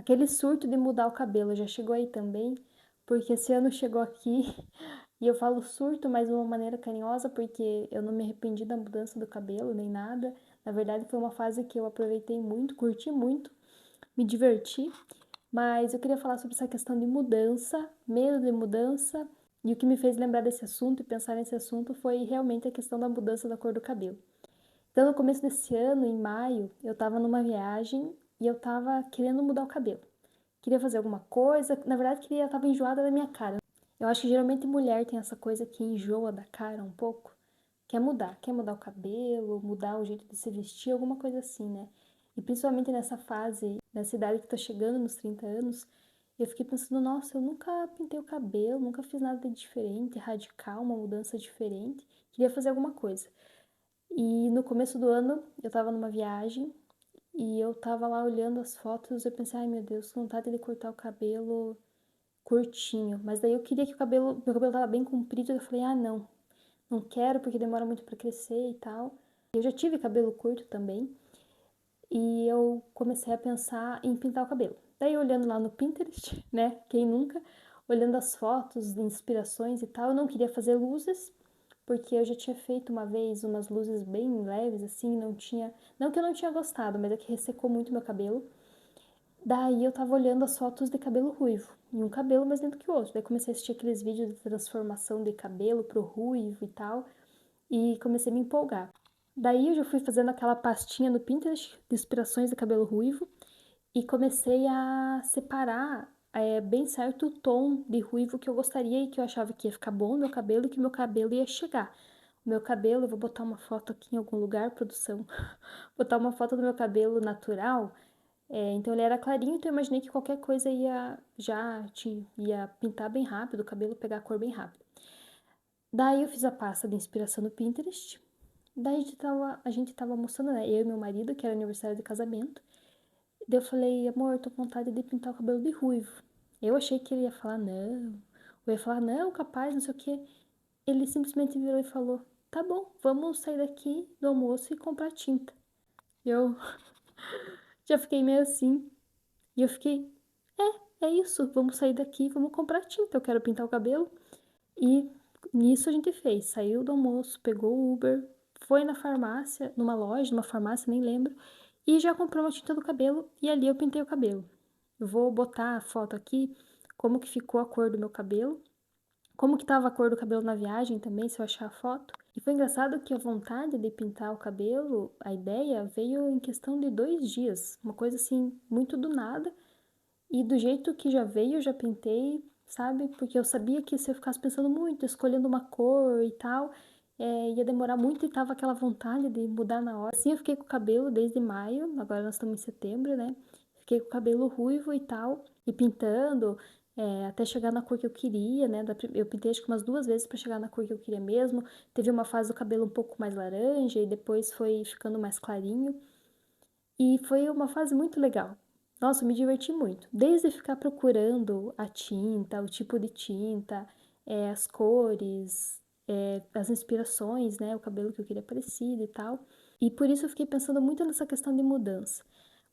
Aquele surto de mudar o cabelo já chegou aí também? Porque esse ano chegou aqui e eu falo surto, mas de uma maneira carinhosa, porque eu não me arrependi da mudança do cabelo nem nada. Na verdade, foi uma fase que eu aproveitei muito, curti muito, me diverti. Mas eu queria falar sobre essa questão de mudança, medo de mudança. E o que me fez lembrar desse assunto e pensar nesse assunto foi realmente a questão da mudança da cor do cabelo. Então, no começo desse ano, em maio, eu tava numa viagem e eu tava querendo mudar o cabelo. Queria fazer alguma coisa, na verdade, eu tava enjoada da minha cara. Eu acho que geralmente mulher tem essa coisa que enjoa da cara um pouco. Quer mudar o cabelo, mudar o jeito de se vestir, alguma coisa assim, né? E principalmente nessa fase, nessa idade que tá chegando nos 30 anos, eu fiquei pensando, nossa, eu nunca pintei o cabelo, nunca fiz nada de diferente, radical, uma mudança diferente. Queria fazer alguma coisa. E no começo do ano, eu tava numa viagem e eu tava lá olhando as fotos, eu pensei, ai meu Deus, que vontade de cortar o cabelo curtinho. Mas daí eu queria que meu cabelo tava bem comprido, eu falei, ah não, não quero porque demora muito pra crescer e tal. Eu já tive cabelo curto também e eu comecei a pensar em pintar o cabelo. Daí olhando lá no Pinterest, né, quem nunca, olhando as fotos de inspirações e tal, eu não queria fazer luzes, porque eu já tinha feito uma vez umas luzes bem leves, assim, não tinha. Não que eu não tinha gostado, mas é que ressecou muito meu cabelo. Daí eu tava olhando as fotos de cabelo ruivo. E um cabelo mais lindo que o outro. Daí comecei a assistir aqueles vídeos de transformação de cabelo pro ruivo e tal. E comecei a me empolgar. Daí eu já fui fazendo aquela pastinha no Pinterest de inspirações de cabelo ruivo. E comecei a separar bem certo o tom de ruivo que eu gostaria e que eu achava que ia ficar bom no meu cabelo e que meu cabelo ia chegar. O meu cabelo, eu vou botar uma foto aqui em algum lugar, produção. Botar uma foto do meu cabelo natural. Então ele era clarinho, então eu imaginei que qualquer coisa ia pintar bem rápido, o cabelo pegar a cor bem rápido. Daí eu fiz a pasta de inspiração no Pinterest. Daí a gente tava almoçando, né? Eu e meu marido, que era aniversário de casamento. Daí eu falei, amor, tô com vontade de pintar o cabelo de ruivo. Eu achei que ele ia falar não. Ou ia falar, não, capaz, não sei o quê. Ele simplesmente virou e falou, tá bom, vamos sair daqui do almoço e comprar tinta. Eu já fiquei meio assim. E eu fiquei, é isso, vamos sair daqui, vamos comprar tinta. Eu quero pintar o cabelo. E nisso a gente fez. Saiu do almoço, pegou o Uber, foi na farmácia, numa loja, numa farmácia, nem lembro, e já comprou uma tinta do cabelo. E ali eu pintei o cabelo. Eu vou botar a foto aqui, como que ficou a cor do meu cabelo, como que tava a cor do cabelo na viagem também, se eu achar a foto. E foi engraçado que a vontade de pintar o cabelo, a ideia veio em questão de 2 dias, uma coisa assim, muito do nada. E do jeito que já veio, eu já pintei, sabe? Porque eu sabia que se eu ficasse pensando muito, escolhendo uma cor e tal, ia demorar muito e tava aquela vontade de mudar na hora. Assim eu fiquei com o cabelo desde maio, agora nós estamos em setembro, né? Fiquei com o cabelo ruivo e tal, e pintando, até chegar na cor que eu queria, né? Eu pintei acho que umas 2 vezes pra chegar na cor que eu queria mesmo. Teve uma fase do cabelo um pouco mais laranja e depois foi ficando mais clarinho. E foi uma fase muito legal. Nossa, eu me diverti muito. Desde ficar procurando a tinta, o tipo de tinta, as cores, as inspirações, né? O cabelo que eu queria parecido e tal. E por isso eu fiquei pensando muito nessa questão de mudança.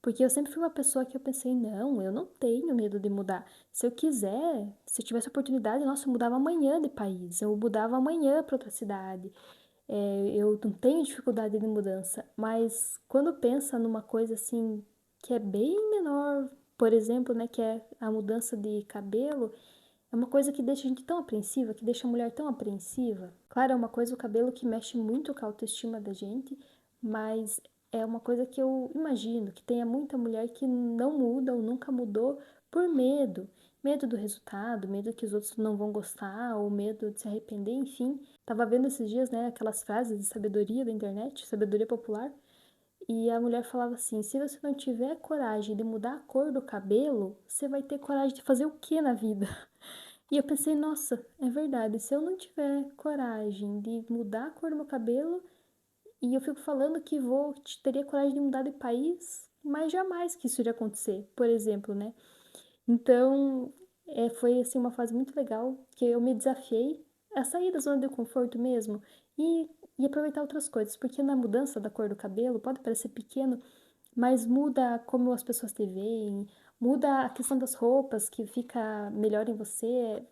Porque eu sempre fui uma pessoa que eu pensei, não, eu não tenho medo de mudar. Se eu quiser, se eu tivesse oportunidade, nossa, eu mudava amanhã de país, eu mudava amanhã para outra cidade. Eu não tenho dificuldade de mudança, mas quando pensa numa coisa assim que é bem menor, por exemplo, né, que é a mudança de cabelo, é uma coisa que deixa a gente tão apreensiva, que deixa a mulher tão apreensiva. Claro, é uma coisa o cabelo que mexe muito com a autoestima da gente, mas é uma coisa que eu imagino que tenha muita mulher que não muda ou nunca mudou por medo. Medo do resultado, medo que os outros não vão gostar, ou medo de se arrepender, enfim. Tava vendo esses dias, né, aquelas frases de sabedoria da internet, sabedoria popular, e a mulher falava assim: se você não tiver coragem de mudar a cor do cabelo, você vai ter coragem de fazer o que na vida? E eu pensei, nossa, é verdade, se eu não tiver coragem de mudar a cor do meu cabelo, e eu fico falando que teria coragem de mudar de país, mas jamais que isso iria acontecer, por exemplo, né? Então, foi assim uma fase muito legal que eu me desafiei a sair da zona de conforto mesmo e aproveitar outras coisas, porque na mudança da cor do cabelo pode parecer pequeno, mas muda como as pessoas te veem, muda a questão das roupas, que fica melhor em você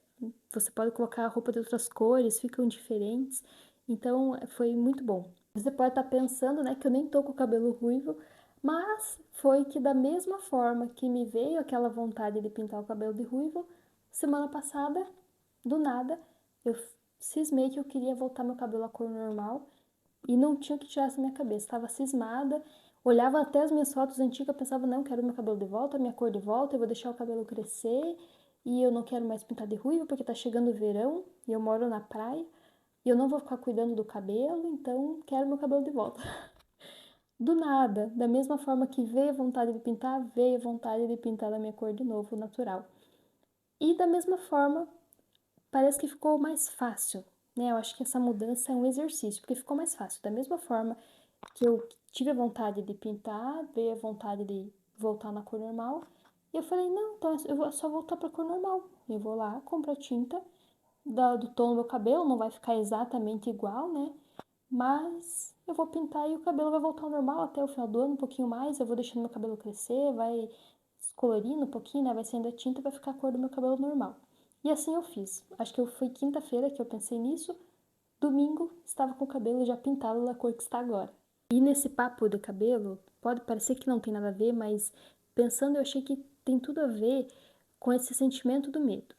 pode colocar roupa de outras cores, ficam diferentes. Então, foi muito bom. Você pode estar pensando, né, que eu nem tô com o cabelo ruivo, mas foi que da mesma forma que me veio aquela vontade de pintar o cabelo de ruivo, semana passada, do nada, eu cismei que eu queria voltar meu cabelo à cor normal e não tinha o que tirar essa minha cabeça. Estava cismada, olhava até as minhas fotos antigas, pensava, não, quero meu cabelo de volta, minha cor de volta, eu vou deixar o cabelo crescer e eu não quero mais pintar de ruivo porque tá chegando o verão e eu moro na praia e eu não vou ficar cuidando do cabelo, então quero meu cabelo de volta. Do nada, da mesma forma que veio a vontade de pintar, veio a vontade de pintar da minha cor de novo, natural. E da mesma forma, parece que ficou mais fácil, né? Eu acho que essa mudança é um exercício, porque ficou mais fácil. Da mesma forma que eu tive a vontade de pintar, veio a vontade de voltar na cor normal, e eu falei, não, então eu vou só voltar pra cor normal. Eu vou lá, compro a tinta do tom do meu cabelo, não vai ficar exatamente igual, né? Mas eu vou pintar e o cabelo vai voltar ao normal até o final do ano, um pouquinho mais. Eu vou deixando meu cabelo crescer, vai descolorindo um pouquinho, né? Vai saindo a tinta e vai ficar a cor do meu cabelo normal. E assim eu fiz. Acho que foi quinta-feira que eu pensei nisso. Domingo estava com o cabelo já pintado da cor que está agora. E nesse papo de cabelo, pode parecer que não tem nada a ver, mas pensando eu achei que tem tudo a ver com esse sentimento do medo.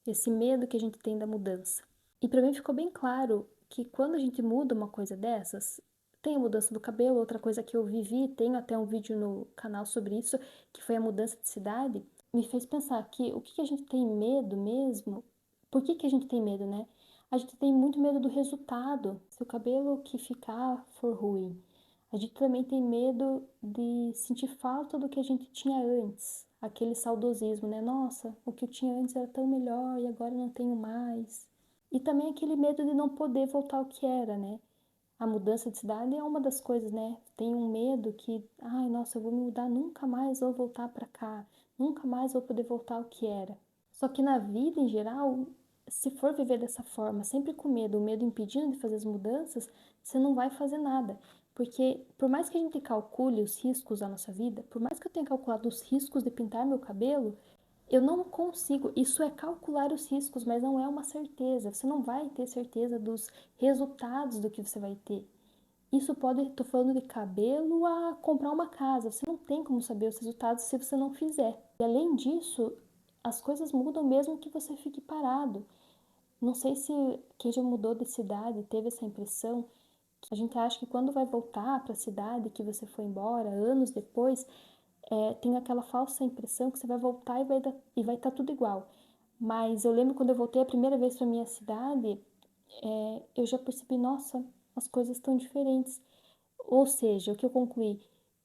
Esse medo que a gente tem da mudança. E para mim ficou bem claro que quando a gente muda uma coisa dessas, tem a mudança do cabelo, outra coisa que eu vivi, tenho até um vídeo no canal sobre isso, que foi a mudança de cidade, me fez pensar que o que a gente tem medo mesmo, por que a gente tem medo, né? A gente tem muito medo do resultado, se o cabelo que ficar for ruim. A gente também tem medo de sentir falta do que a gente tinha antes, aquele saudosismo, né? Nossa, o que eu tinha antes era tão melhor e agora eu não tenho mais. E também aquele medo de não poder voltar ao que era, né? A mudança de cidade é uma das coisas, né? Tem um medo que, ai, nossa, eu vou me mudar, nunca mais vou voltar para cá, nunca mais vou poder voltar ao que era. Só que na vida em geral, se for viver dessa forma, sempre com medo, o medo impedindo de fazer as mudanças, você não vai fazer nada. Porque por mais que a gente calcule os riscos da nossa vida, por mais que eu tenha calculado os riscos de pintar meu cabelo, eu não consigo. Isso é calcular os riscos, mas não é uma certeza. Você não vai ter certeza dos resultados do que você vai ter. Isso pode, tô falando de cabelo a comprar uma casa. Você não tem como saber os resultados se você não fizer. E além disso, as coisas mudam mesmo que você fique parado. Não sei se quem já mudou de cidade teve essa impressão. A gente acha que quando vai voltar para a cidade que você foi embora, anos depois, tem aquela falsa impressão que você vai voltar e vai estar tudo igual. Mas eu lembro quando eu voltei a primeira vez para minha cidade, eu já percebi, nossa, as coisas estão diferentes. Ou seja, o que eu concluí?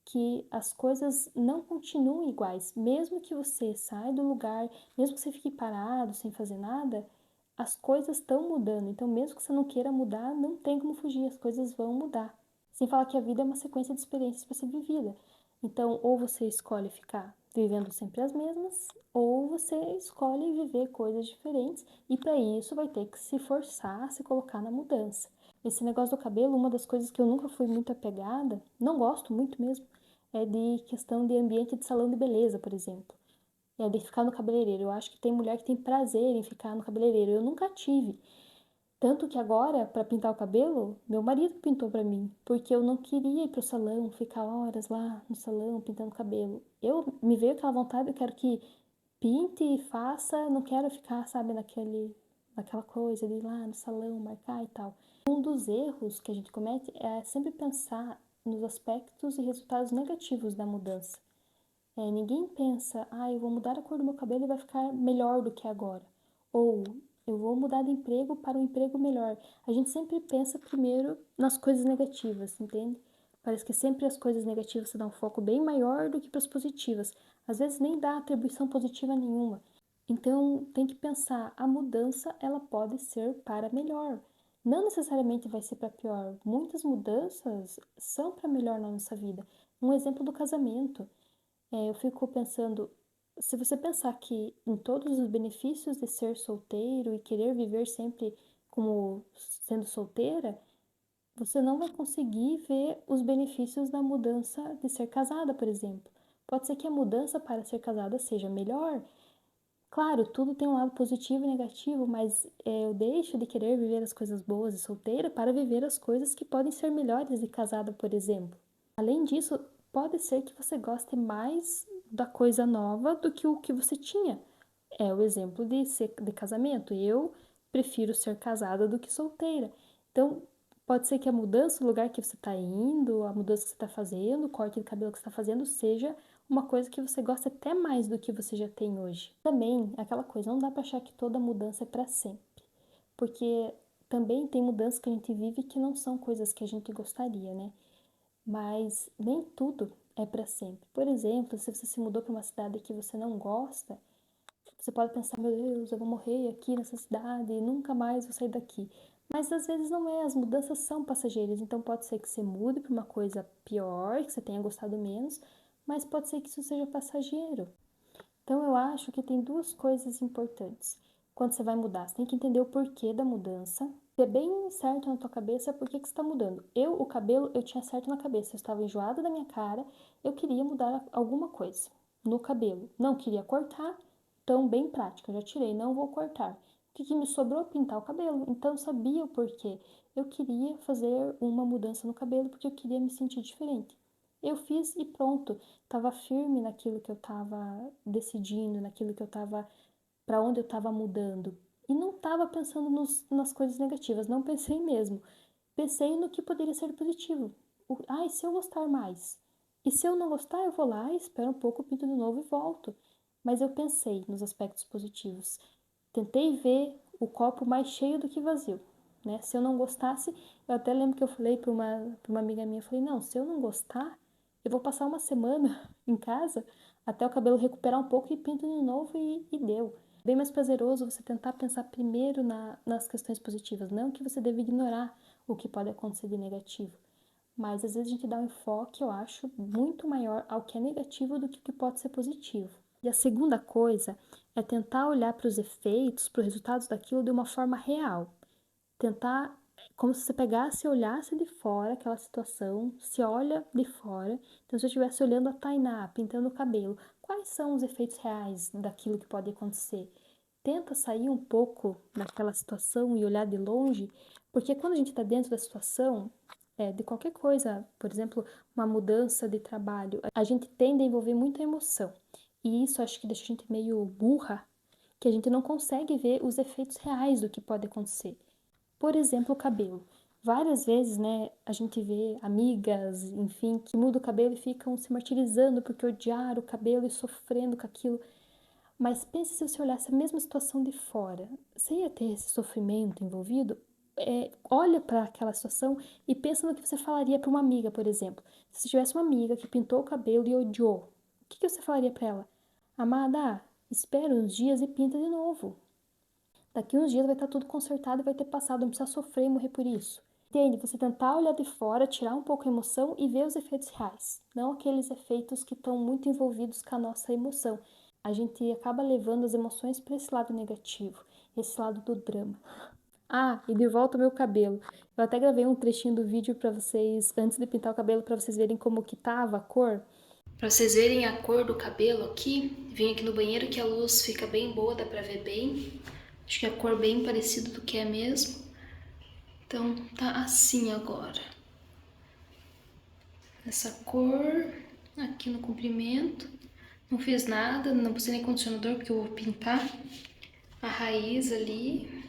Que as coisas não continuam iguais. Mesmo que você saia do lugar, mesmo que você fique parado, sem fazer nada, as coisas estão mudando. Então, mesmo que você não queira mudar, não tem como fugir, as coisas vão mudar. Sem falar que a vida é uma sequência de experiências para ser vivida. Então, ou você escolhe ficar vivendo sempre as mesmas, ou você escolhe viver coisas diferentes, e para isso vai ter que se forçar a se colocar na mudança. Esse negócio do cabelo, uma das coisas que eu nunca fui muito apegada, não gosto muito mesmo, é de questão de ambiente de salão de beleza, por exemplo. É de ficar no cabeleireiro. Eu acho que tem mulher que tem prazer em ficar no cabeleireiro. Eu nunca tive. Tanto que agora, para pintar o cabelo, meu marido pintou para mim, porque eu não queria ir pro salão, ficar horas lá no salão pintando o cabelo. Eu me veio aquela vontade, eu quero que pinte e faça, não quero ficar, sabe, naquela coisa de ir lá no salão marcar e tal. Um dos erros que a gente comete é sempre pensar nos aspectos e resultados negativos da mudança. Ninguém pensa, eu vou mudar a cor do meu cabelo e vai ficar melhor do que agora. Ou eu vou mudar de emprego para um emprego melhor. A gente sempre pensa primeiro nas coisas negativas, entende? Parece que sempre as coisas negativas se dão um foco bem maior do que para as positivas. Às vezes nem dá atribuição positiva nenhuma. Então tem que pensar, a mudança ela pode ser para melhor. Não necessariamente vai ser para pior. Muitas mudanças são para melhor na nossa vida. Um exemplo do casamento. Eu fico pensando, se você pensar que em todos os benefícios de ser solteiro e querer viver sempre como sendo solteira, você não vai conseguir ver os benefícios da mudança de ser casada, por exemplo. Pode ser que a mudança para ser casada seja melhor. Claro, tudo tem um lado positivo e negativo, mas eu deixo de querer viver as coisas boas de solteira para viver as coisas que podem ser melhores de casada, por exemplo. Além disso, pode ser que você goste mais da coisa nova do que o que você tinha. É o exemplo de casamento. Eu prefiro ser casada do que solteira. Então, pode ser que a mudança, o lugar que você está indo, a mudança que você está fazendo, o corte de cabelo que você está fazendo, seja uma coisa que você gosta até mais do que você já tem hoje. Também, aquela coisa, não dá para achar que toda mudança é para sempre. Porque também tem mudanças que a gente vive que não são coisas que a gente gostaria, né? Mas nem tudo é para sempre. Por exemplo, se você se mudou para uma cidade que você não gosta, você pode pensar, meu Deus, eu vou morrer aqui nessa cidade e nunca mais vou sair daqui. Mas às vezes não é, as mudanças são passageiras, então pode ser que você mude para uma coisa pior, que você tenha gostado menos, mas pode ser que isso seja passageiro. Então eu acho que tem duas coisas importantes. Quando você vai mudar, você tem que entender o porquê da mudança, ter bem certo na tua cabeça por que que você está mudando. O cabelo, eu tinha certo na cabeça, eu estava enjoada da minha cara, eu queria mudar alguma coisa no cabelo. Não queria cortar, então bem prática, já tirei, não vou cortar. O que me sobrou? Pintar o cabelo. Então eu sabia o porquê. Eu queria fazer uma mudança no cabelo porque eu queria me sentir diferente. Eu fiz e pronto. Tava firme naquilo que eu tava decidindo, naquilo que eu tava, para onde eu tava mudando. E não tava pensando nas coisas negativas, não pensei mesmo. Pensei no que poderia ser positivo. E se eu gostar mais? E se eu não gostar, eu vou lá, espero um pouco, pinto de novo e volto. Mas eu pensei nos aspectos positivos. Tentei ver o copo mais cheio do que vazio, né? Se eu não gostasse, eu até lembro que eu falei para uma amiga minha, eu falei, não, se eu não gostar, eu vou passar uma semana em casa até o cabelo recuperar um pouco e pinto de novo e deu. Bem mais prazeroso você tentar pensar primeiro nas questões positivas, não que você deve ignorar o que pode acontecer de negativo. Mas às vezes a gente dá um enfoque, eu acho, muito maior ao que é negativo do que o que pode ser positivo. E a segunda coisa é tentar olhar para os efeitos, para os resultados daquilo de uma forma real. Tentar, como se você pegasse e olhasse de fora aquela situação, se olha de fora. Então, se eu estivesse olhando a Tainá, pintando o cabelo, quais são os efeitos reais daquilo que pode acontecer? Tenta sair um pouco daquela situação e olhar de longe, porque quando a gente está dentro da situação, de qualquer coisa, por exemplo, uma mudança de trabalho, a gente tende a envolver muita emoção. E isso acho que deixa a gente meio burra, que a gente não consegue ver os efeitos reais do que pode acontecer. Por exemplo, o cabelo. Várias vezes, né, a gente vê amigas, enfim, que mudam o cabelo e ficam se martirizando porque odiaram o cabelo e sofrendo com aquilo. Mas pense se você olhasse a mesma situação de fora. Você ia ter esse sofrimento envolvido? Olha para aquela situação e pensa no que você falaria para uma amiga, por exemplo. Se você tivesse uma amiga que pintou o cabelo e odiou, o que você falaria para ela? Amada, espera uns dias e pinta de novo. Daqui uns dias vai estar tudo consertado e vai ter passado, não precisa sofrer e morrer por isso. Entende? Você tentar olhar de fora, tirar um pouco a emoção e ver os efeitos reais, não aqueles efeitos que estão muito envolvidos com a nossa emoção. A gente acaba levando as emoções para esse lado negativo, esse lado do drama. E de volta ao meu cabelo. Eu até gravei um trechinho do vídeo para vocês, antes de pintar o cabelo, para vocês verem como que tava a cor. Para vocês verem a cor do cabelo aqui, vim aqui no banheiro que a luz fica bem boa, dá pra ver bem. Acho que a cor bem parecida do que é mesmo. Então tá assim agora. Essa cor aqui no comprimento. Não fiz nada, não pus nem condicionador porque eu vou pintar a raiz ali.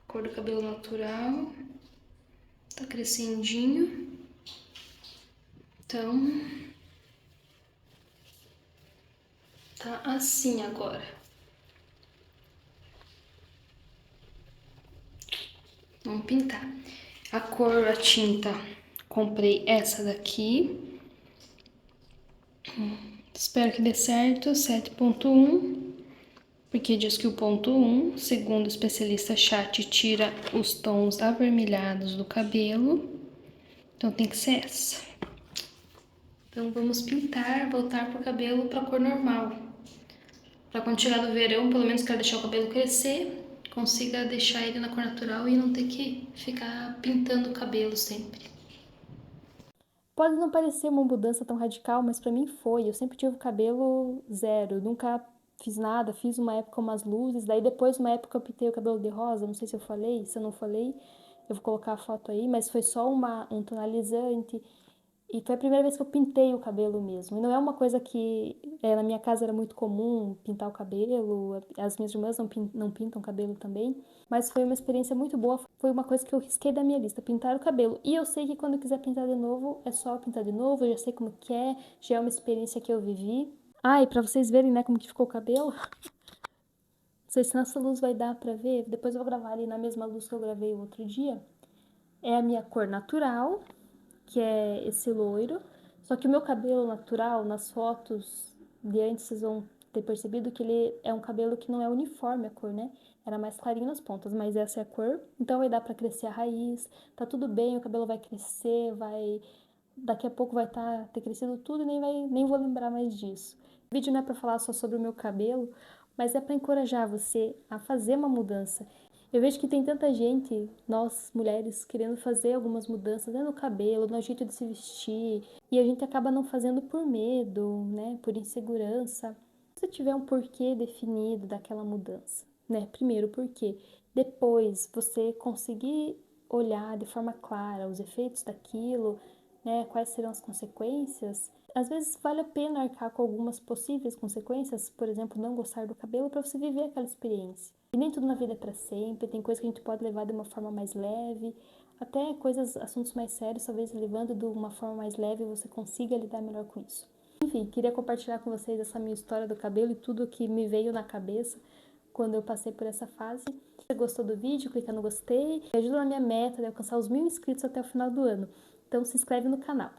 Cor do cabelo natural. Tá crescendinho. Então tá assim agora. Vamos pintar. A cor, a tinta, comprei essa daqui. Espero que dê certo, 7.1, porque diz que o ponto 1, segundo o especialista Chat, tira os tons avermelhados do cabelo. Então tem que ser essa. Então vamos pintar, voltar pro cabelo pra cor normal. Pra quando chegar no verão, pelo menos quero deixar o cabelo crescer, consiga deixar ele na cor natural e não ter que ficar pintando o cabelo sempre. Pode não parecer uma mudança tão radical, mas pra mim foi. Eu sempre tive o cabelo zero, nunca fiz nada, fiz uma época umas luzes, daí depois uma época eu pintei o cabelo de rosa, não sei se eu falei, se eu não falei, eu vou colocar a foto aí, mas foi só um tonalizante. E foi a primeira vez que eu pintei o cabelo mesmo. E não é uma coisa que na minha casa era muito comum pintar o cabelo, as minhas irmãs não pintam cabelo também. Mas foi uma experiência muito boa, foi uma coisa que eu risquei da minha lista, pintar o cabelo. E eu sei que quando eu quiser pintar de novo, é só pintar de novo, eu já sei como que é, já é uma experiência que eu vivi. Ah, e pra vocês verem, né, como que ficou o cabelo, não sei se nessa luz vai dar pra ver, depois eu vou gravar ali na mesma luz que eu gravei o outro dia. É a minha cor natural, que é esse loiro. Só que o meu cabelo natural, nas fotos de antes, vocês vão ter percebido que ele é um cabelo que não é uniforme a cor, né? Era mais clarinho nas pontas, mas essa é a cor. Então vai dar pra crescer a raiz, tá tudo bem, o cabelo vai crescer, vai... Daqui a pouco vai ter crescido tudo e nem vou lembrar mais disso. O vídeo não é pra falar só sobre o meu cabelo, mas é pra encorajar você a fazer uma mudança. Eu vejo que tem tanta gente, nós mulheres, querendo fazer algumas mudanças, né, no cabelo, no jeito de se vestir, e a gente acaba não fazendo por medo, né, por insegurança. Se você tiver um porquê definido daquela mudança, né, primeiro porquê, depois você conseguir olhar de forma clara os efeitos daquilo, né, quais serão as consequências. Às vezes vale a pena arcar com algumas possíveis consequências, por exemplo, não gostar do cabelo para você viver aquela experiência. E nem tudo na vida é para sempre, tem coisas que a gente pode levar de uma forma mais leve, até coisas, assuntos mais sérios, talvez levando de uma forma mais leve você consiga lidar melhor com isso. Enfim, queria compartilhar com vocês essa minha história do cabelo e tudo que me veio na cabeça quando eu passei por essa fase. Se você gostou do vídeo, clica no gostei, me ajuda na minha meta de alcançar os 1000 inscritos até o final do ano. Então se inscreve no canal.